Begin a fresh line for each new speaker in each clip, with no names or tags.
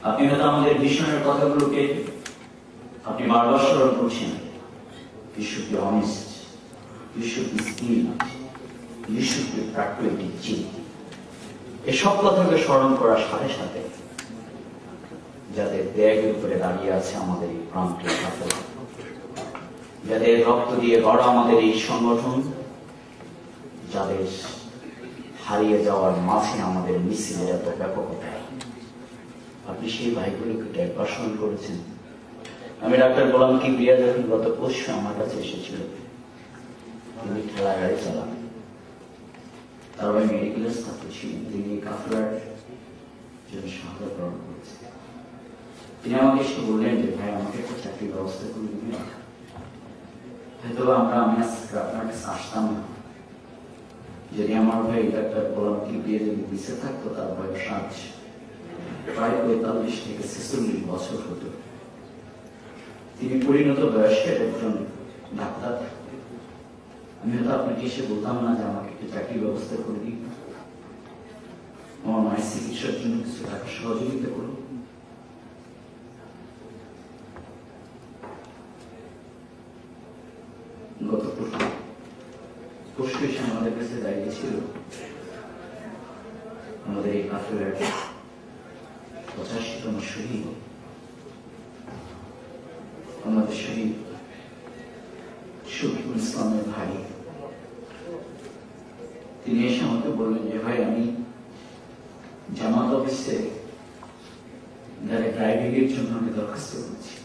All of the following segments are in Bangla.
আপনি হয়তো আমাদের মিশনের কথাগুলোকে আপনি বারবার স্মরণ করছেন। You should be honest, you should be skilled, you should be practically cheap. এসব কথাকে স্মরণ করার সাথে সাথে যাদের ব্যাগের উপরে দাঁড়িয়ে আছে আমাদের এই প্রান্তের সাথে, যাদের রক্ত দিয়ে গড়া আমাদের এই সংগঠন, যাদের হারিয়ে যাওয়ার মাঝে আমাদের মিছিলের এত ব্যাপকতা, আপনি সেই ভাইগুলোকে একবার স্মরণ করেছেন। আমি ডাক্তার গোলাম কিবরিয়া যখন গত পরশু আমার কাছে এসেছিল, তিনি ঠেলা গাড়ি চালান, তার ভাই মেডিকেলের ছাত্র ছিলেন, তিনি কাফলার জন্য সাহায্য গ্রহণ করেছেন। তিনি আমাকে এসে বললেন যে ভাই আমাকে একটা চাকরির ব্যবস্থা করে দিবেন। হয়তো আমি আজকে আপনার কাছে আসতাম না যদি আমার ভাই ডাক্তার গোলাম কিবরিয়া যদি বেঁচে থাকতো। তার বয়স আজ প্রায় 45 থেকে 46 বছর হতো। তিনি পরিণত বয়স্কের একজন ডাক্তার। আমি হয়তো আপনাকে এসে বলতাম না যে আমাকে একটা চাকরির ব্যবস্থা করে দিন, আমার মায়ের চিকিৎসার জন্য কিছু টাকা সহযোগিতা করুন। গত পরশু এসে আমাদের কাছে দাঁড়িয়েছিল আমাদের এই কাফেলার 85তম শহীদ, আমাদের শহীদ শফিকুল ইসলামের ভাই। তিনি এসে আমাকে বললেন যে ভাই আমি জামাত অফিসে ড্রাইভিং এর জন্য আমি দরখাস্ত করছি,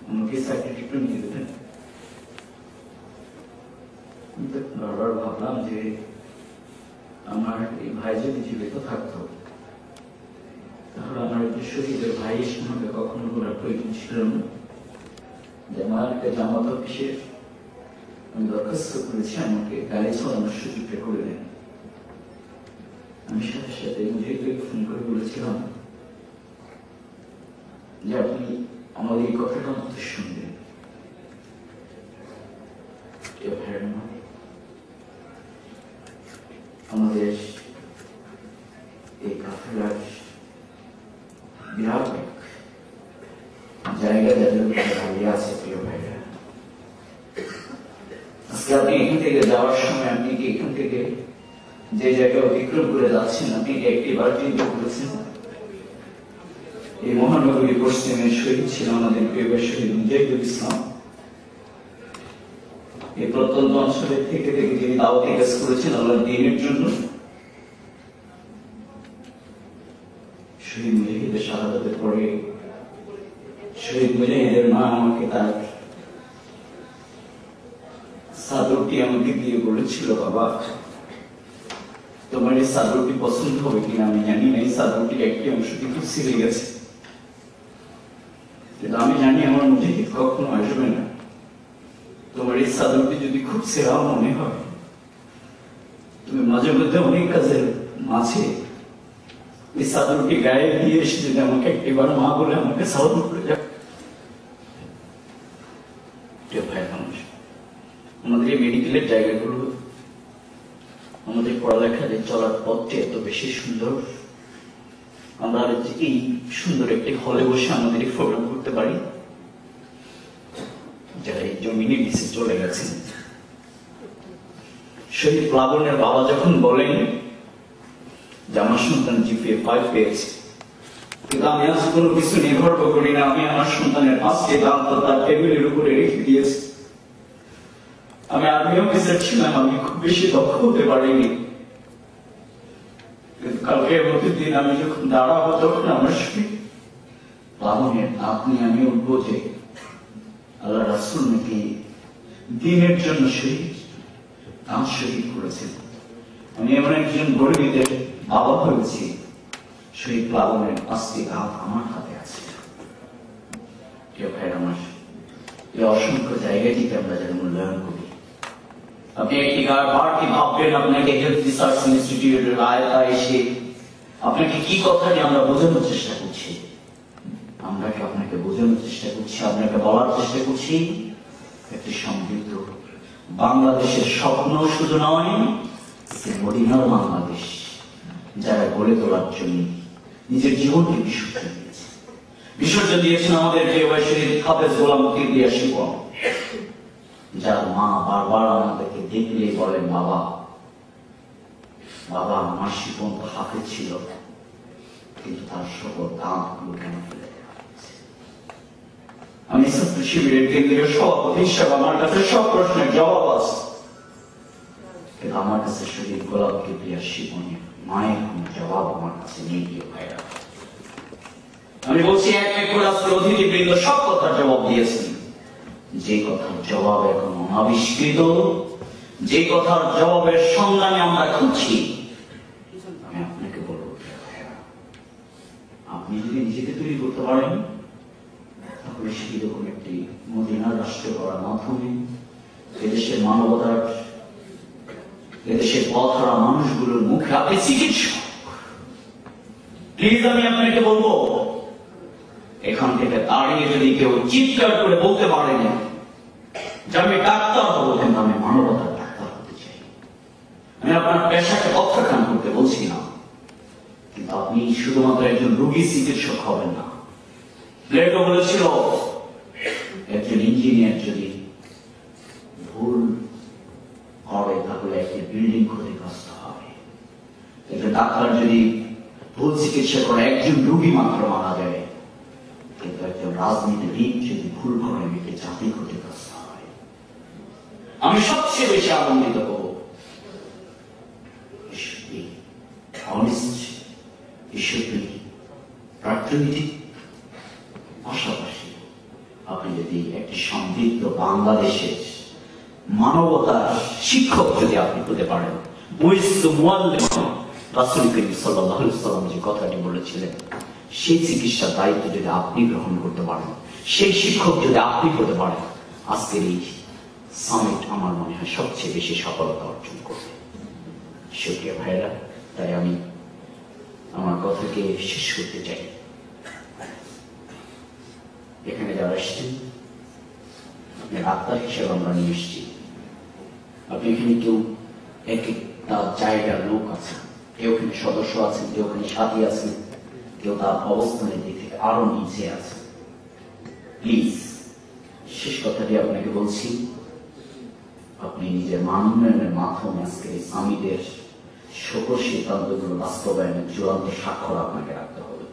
আমাকে চাকরিটা একটু নিয়ে দেবেন। বারবার ভাবলাম যে আমার এই ভাই যদি জীবিত থাকতো তাহলে আমার একটু শহীদের ভাইয়ের সঙ্গে কখনো বলার প্রয়োজন ছিল না যে আমার একটা জামাত অফিসের আমি দরখাস্ত করেছি, আমাকে গাড়ি চালানোর সুযোগটা করে দেন। আমি সাথে সাথে মুজিবকে ফোন করে বলেছিলাম যে আপনি আমাদের এই কথাটা আমাদের শুনবেন। আমাদের এই কাফেলার বিরাট জায়গা যাদের দাঁড়িয়ে আছে প্রিয় ভাইরা, আজকে আপনি এখান থেকে যাওয়ার সময় আপনি কি এখান থেকে যে জায়গায় অতিক্রম করে যাচ্ছেন আপনি কি একটি বার চিন্তা করেছেন এই মহানগরী পশ্চিমের শহীদ ছিল আমাদের প্রিয় শহীদ মুজাহিদুল ইসলাম। এই প্রত্যন্ত অঞ্চলের থেকে তিনি দাওয়াতি কাজ করেছেন আল্লাহর দ্বীনের জন্য। শহীদ মুজাহিদের শাহাদাতের পরে শহীদ মুজাহিদের মা আমাকে তার চাদরটি আমাকে দিয়ে বলেছিল, বাবা তোমার এই চাদরটি পছন্দ হবে কিনা আমি জানি না, এই চাদরটির একটি অংশ কিন্তু ছিঁড়ে গেছে, কিন্তু আমি জানি আমার মুজাহিদ কখনো আসবে না। তোমার এই চাদরটি যদি খুব সেরা মনে হয় তুমি মাঝে মধ্যে অনেক কাজের মাঝে এই চাদরটি গায়ে দিয়ে এসে যদি আমাকে একটিবার মা বলে আমাকে সালাম করে যাবে। আমাদের এই মেডিকেলের জায়গাগুলো, আমাদের পড়ালেখার চলার পথটি এত বেশি সুন্দর, আমরা এই সুন্দর একটি হলে বসে আমাদের এই প্রোগ্রাম করতে পারি। যারা এই জমিনে নিচে চলে গেছেন, শহীদ প্লাবনের বাবা যখন বলেন যে আমার সন্তান জিপিএ 5 পেয়েছে, কিন্তু আমি আজ কোনো কিছু নির্ভর করি না, আমি আমার সন্তানের 5টি দাঁত তার টেবিলের উপরে রেখে দিয়েছি। আমি আর্মি অফিসার ছিলাম, আমি খুব বেশি দক্ষ হতে পারিনি, কিন্তু কালকে প্রতিদিন আমি যখন দাঁড়াবো তখন আমার শহীদ প্লাবনের আপনি আমি উঠবো যে আল্লাহ রাসূল নাকি দ্বীনের জন্য শহীদ করেছেন। আমি এমন একজন গরিবদের বাবা হয়েছি, শহীদ প্লাবনের 5টি দাঁত আমার হাতে আছে। কেউ ভাইয়ের আমার এই অসংখ্য জায়গাটিকে আমরা যেন মূল্যায়ন করি। আপনি একটি বারটি ভাববেন আপনাকে হেলথ রিসার্চ ইনস্টিটিউটের আয়তা এসে আপনাকে কি কথাটি আমরা বোঝানোর চেষ্টা করছি, আমরা কি আপনাকে বোঝানোর চেষ্টা করছি, আপনাকে বলার চেষ্টা করছি একটি সমৃদ্ধ বাংলাদেশের স্বপ্ন শুধু নয়, মদিনার বাংলাদেশ যারা গড়ে তোলার জন্য নিজের জীবনকে বিসর্জন দিয়েছেন। বিসর্জন দিয়েছেন আমাদের প্রিয় শহীদ হাফেজ গোলাম কিবরিয়া শিপন, যার মা বারবার আমাদেরকে দেখলে বলেন, বাবা বাবা আমার শিপন তো হাফেজ ছিল, কিন্তু তার সকল দাঁতগুলো কেন ফেলে দেওয়া হয়েছে? আমি ছাত্র শিবিরের কেন্দ্রীয় সভাপতি হিসাবে আমার কাছে সব প্রশ্নের জবাব আছে, কিন্তু আমার কাছে শহীদ গোলাম কিবরিয়া শিপনের মায়ের কোন জবাব আমার কাছে নেই। ভাইরা, আমি বলছি এক এক করে আজকে অতিথিবৃন্দ সব কথার জবাব দিয়েছেন, যে কথার জবাব এখন অনাবিষ্কৃত, যে কথার জবাবের সন্ধানে আমরা খুঁজছি। আমি আপনাকে বলবো, আপনি যদি নিজেকে তৈরি করতে পারেন, তাহলে সেই রকম একটি মদিনার রাষ্ট্র করার মাধ্যমে এদেশের মানবতার, এদেশের পথহারা মানুষগুলোর মুখে আপনি চিকিৎসক। প্লিজ আমি আপনাকে বলবো, এখান থেকে দাঁড়িয়ে যদি কেউ চিৎকার করে বলতে পারেন যে আমি ডাক্তার হবো, কিন্তু আমি মানবতার ডাক্তার হতে চাই। আমি আপনার পেশাকে প্রত্যাখ্যান করতে বলছি না, কিন্তু আপনি শুধুমাত্র একজন রোগী চিকিৎসক হবেন না। প্লেটো বলেছিল, একজন ইঞ্জিনিয়ার যদি ভুল করে তাহলে একটি বিল্ডিং ক্ষতিগ্রস্ত হবে। একজন ডাক্তার যদি ভুল চিকিৎসা করে একজন রোগী মাত্র মারা যায়, কিন্তু একজন রাজনীতিবিদ যদি ভুল করে একটি জাতি ক্ষতিগ্রস্ত হয়। আমি সবচেয়ে বেশি আনন্দিত হব পাশাপাশি আপনি যদি একটি সমৃদ্ধ বাংলাদেশের মানবতার শিক্ষক যদি আপনি হতে পারেন, রাসূল করিম সাল্লাল্লাহু আলাইহি ওয়াসাল্লাম যে কথাটি বলেছিলেন, সেই চিকিৎসার দায়িত্ব যদি আপনি গ্রহণ করতে পারেন, সেই শিক্ষক যদি আপনি হতে পারেন, আজকের এই সামিট আমার মনে হয় সবচেয়ে বেশি সফলতা অর্জন করবে। শুকরিয়া ভাইরা, তাই আমি আমার কথাকে শেষ করতে চাই। এখানে যারা এসছেন, আপনি ডাক্তার হিসেবে আমরা নিয়ে এসছি। আপনি এখানে কেউ এক একটা জায়গার লোক আছেন, কেউ এখানে সদস্য আছেন, কেউ এখানে সাথী আছেন, কেউ তার অবস্থানের দিক থেকে আরো নিচে আছে। প্লিজ, শেষ কথাটি আপনাকে বলছি, আপনি নিজের মান উন্নয়নের মাধ্যমে আজকে এই সামিটের সকল সিদ্ধান্তগুলো বাস্তবায়নের চূড়ান্ত স্বাক্ষর আপনাকে রাখতে হবে।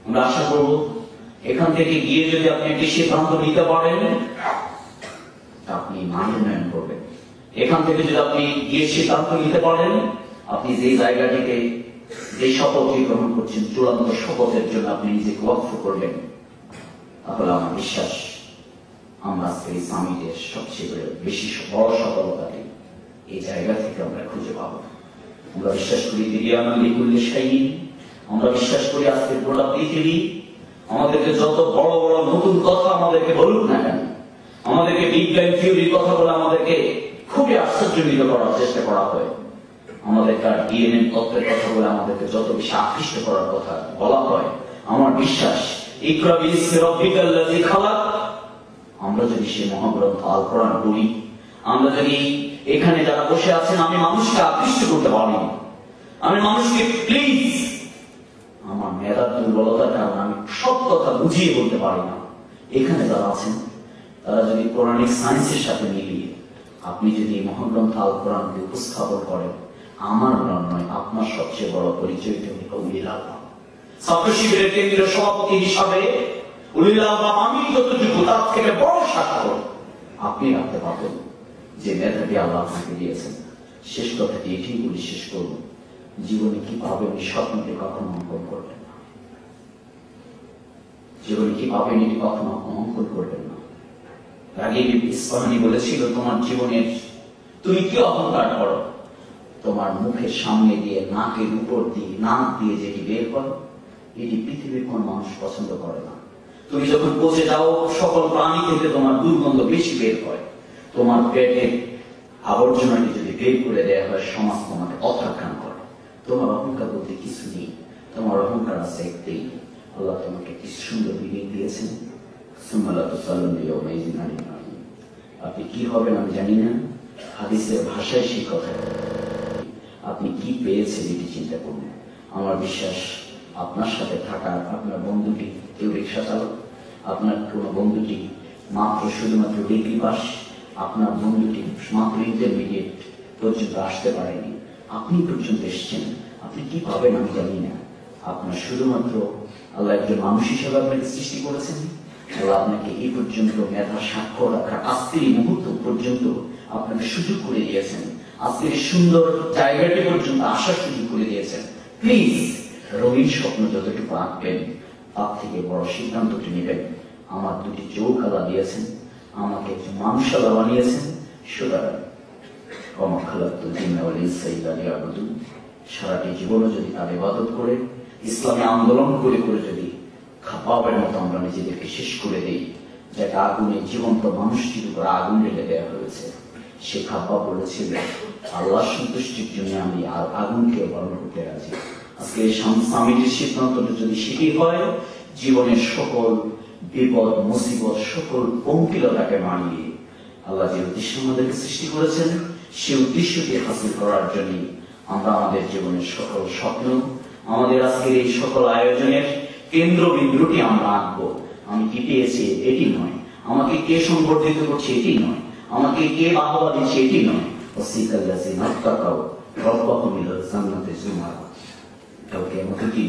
আমরা আশা করব এখান থেকে গিয়ে যদি আপনি একটি সিদ্ধান্ত নিতে পারেন, আপনি মান উন্নয়ন করবেন। এখান থেকে যদি আপনি গিয়ে সিদ্ধান্ত নিতে পারেন, আপনি যে জায়গাটিতে যে শপথটি গ্রহণ করছেন, চূড়ান্ত শপথের জন্য আপনি নিজেকে ওয়াকফ করবেন, তাহলে আমার বিশ্বাস আমরা আজকে এই সামিটের সবচেয়ে বেশি বড় সফলতাটি এই জায়গা থেকে আমরা খুঁজে পাব। আমরা বিশ্বাস করি আমরা বিশ্বাস করি আজকের গোটা পৃথিবী আমাদেরকে যত বড় বড় নতুন কথা আমাদেরকে বলুক না কেন, আমাদেরকে বিগ ব্যাং থিওরির কথা বলে আমাদেরকে খুবই আশ্চর্যজনিত করার চেষ্টা করা হয়, আমাদেরকে আর ডিএনএ তত্ত্বের কথা বলে আমাদেরকে যত বেশি আকৃষ্ট করার কথা বলা হয়, আমার বিশ্বাস ইকরা বিসমি রাব্বিকাল্লাযী খালাক, আমরা যদি সেই মহাগ্রন্থ আল কোরআন পড়ি, আমরা যদি এখানে যারা বসে আছেন, আমি মানুষকে আকৃষ্ট করতে পারি, আমি মানুষকে প্লিজ, আমার মেধার দুর্বলতার কারণে আমি সব কথা বুঝিয়ে বলতে পারি না। এখানে যারা আছেন তারা যদি কোরআনিক সায়েন্সের সাথে মিলিয়ে আপনি যদি এই মহাগ্রন্থ আল কোরআনকে উপস্থাপন করেন, আমার নয় আপনার সবচেয়ে বড় পরিচয়টা উলিল আলবাব। ছাত্র শিবিরের কেন্দ্রীয় সভাপতি হিসাবে উলিল আলবাব আমি যতটুকু, তার থেকে বড় স্বাক্ষর আপনি রাখতে পারবেন যে মেধাটি আল্লাহ আপনাকে দিয়েছেন। শেষ কথাটি এটি বলে শেষ করব, জীবনে কি পাবেন এই স্বপ্নকে কখনো অঙ্কন করবেন না। জীবনে কি পাবেন এটি কখনো অঙ্কন করবেন না। রাগীব ইস্পাহানি বলেছিল, তোমার জীবনের তুমি কি অহংকার করো, তোমার মুখের সামনে দিয়ে নাকের উপর দিয়ে নাক দিয়ে যেটি বের করো, এটি পৃথিবীর কোন মানুষ পছন্দ করে না। তুমি যখন পচে যাও, সকল প্রাণী থেকে তোমার দুর্গন্ধ বেশি বের হয়। তোমার পেটের আবর্জনাটি যদি বের করে দেওয়া হয়, সমাজ তোমাকে প্রত্যাখ্যান করে। তোমার অহংকার বলতে কিছু নেই, তোমার অহংকার আছে একটাই, আল্লাহ তোমাকে কি সুন্দর বিবেক দিয়েছেন। আপনি কি হবেন আমি জানি না, হাদিসের ভাষায় সেই কথা, আপনি কি পেয়েছেন এটি চিন্তা করুন। আমার বিশ্বাস আপনার সাথে থাকা আপনার বন্ধুটি কেউ রিক্সা চালক, আপনার কোনো বন্ধুটি শুধুমাত্র ডিগ্রি পাস, আপনার বন্ধুটি মাত্র ইন্টারমিডিয়েট পর্যন্ত আসতে পারেনি, আপনি পর্যন্ত এসেছেন, আপনি কি পাবেন আমি জানি না। আপনার শুধুমাত্র আল্লাহ একজন মানুষ হিসেবে আপনাকে সৃষ্টি করেছেন, আল্লাহ আপনাকে এই পর্যন্ত মেধা সাক্ষর রাখার আজকের এই মুহূর্ত পর্যন্ত আপনাকে সুযোগ করে দিয়েছেন, আজকের সুন্দর জায়গাটি পর্যন্ত আসার সুযোগ করে দিয়েছেন। প্লিজ রঙিন স্বপ্ন যতটুকু আঁকবেন তার থেকে বড় সিদ্ধান্তটি নেবেন। আমার দুটি চোখ আল্লাহ দিয়েছেন, আমাকে একজন মানুষ আল্লাহ বানিয়েছেন, সুতরাং সারাটি জীবনও যদি তার ইবাদত করে ইসলামে আন্দোলন করে করে যদি খাপাবের মতো আমরা নিজেদেরকে শেষ করে দিই, যেটা আগুনে জীবন্ত মানুষটির উপর আগুন ঢেলে দেওয়া হয়েছে, সে খাপা বলেছিল আল্লাহ সন্তুষ্টির জন্য আমি আর আগুনকে বরণ করতে রাজি। আজকে এই সামিটের সিদ্ধান্তটা যদি সেটি হয়, জীবনের সকল বিপদ মুসিবত সকল পঙ্কিলতাকে মানিয়ে আল্লাহ যে উদ্দেশ্য আমাদেরকে সৃষ্টি করেছেন সে উদ্দেশ্যকে হাসিল করার জন্য আমরা আমাদের জীবনের সকল স্বপ্ন, আমাদের আজকের এই সকল আয়োজনের কেন্দ্রবিন্দুটি আমরা আঁকবো। আমি কি পেয়েছি এটি নয়, আমাকে কে সংবর্ধিত করছে এটি নয়, আমাকে কে বাহবা দিচ্ছে এটি নয়। কাউকে আমাকে কি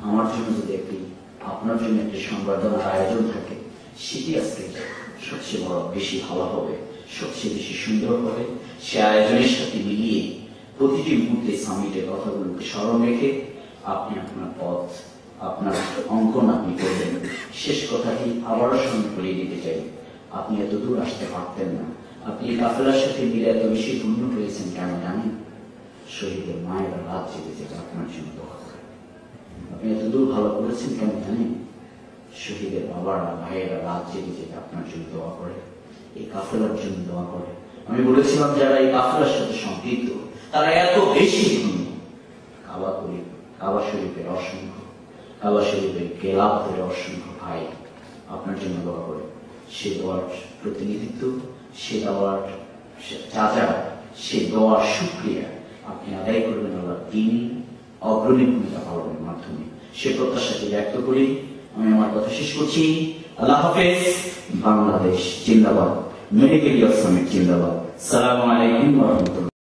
আমার জন্য যদি একটি আপনার জন্য একটি সংবর্ধনার আয়োজন থাকে, সেটি আজকে সবচেয়ে বড় বেশি ভালো হবে, সবচেয়ে বেশি সুন্দর হবে। সে আয়োজনের সাথে মিলিয়ে প্রতিটি মুহূর্তে সামিটের কথাগুলোকে স্মরণ রেখে আপনি আপনার পথ, আপনার অঙ্কন আপনি করবেন। শেষ কথাটি আবারও স্মরণ করিয়ে দিতে চাই, আপনি এত দূর আসতে পারতেন না, আপনি কাফেলার সাথে মিলে এত বেশি ধন্য হয়েছেন কেন জানেন? শহীদের মায়েরা রাত জেগে জেগে আপনার জন্য দোয়া করে। আপনি এত দূর ভালো করেছেন কেন জানেন? শহীদের বাবারা ভাইয়েরা রাত জেগে জেগে আপনার জন্য দোয়া করে, এই কাফেলার জন্য দোয়া করে। আমি বলেছিলাম যারা এই কাফেলার সাথে সম্পৃক্ত তারা এত বেশি ধন্য। কাবা শরীফের অসংখ্য, কাবা শরীফের গেলাপের অসংখ্য ভাই আপনার জন্য দোয়া করে। সে দোয়ার প্রতিনিধিত্ব, সে দোয়ার চাচা, সে দোয়ার শুকরিয়া আপনি আদায় করবেন আল্লাহ দিন অগ্রণী ভূমিকা পালনের মাধ্যমে। সে প্রত্যাশাকে ব্যক্ত করি আমি আমার কথা শেষ করছি। আল্লাহ হাফেজ। বাংলাদেশ জিন্দাবাদ। মেডিকেল সামিট জিন্দাবাদ। সালামু আলাইকুম ওয়া রাহমাতুল্লাহ।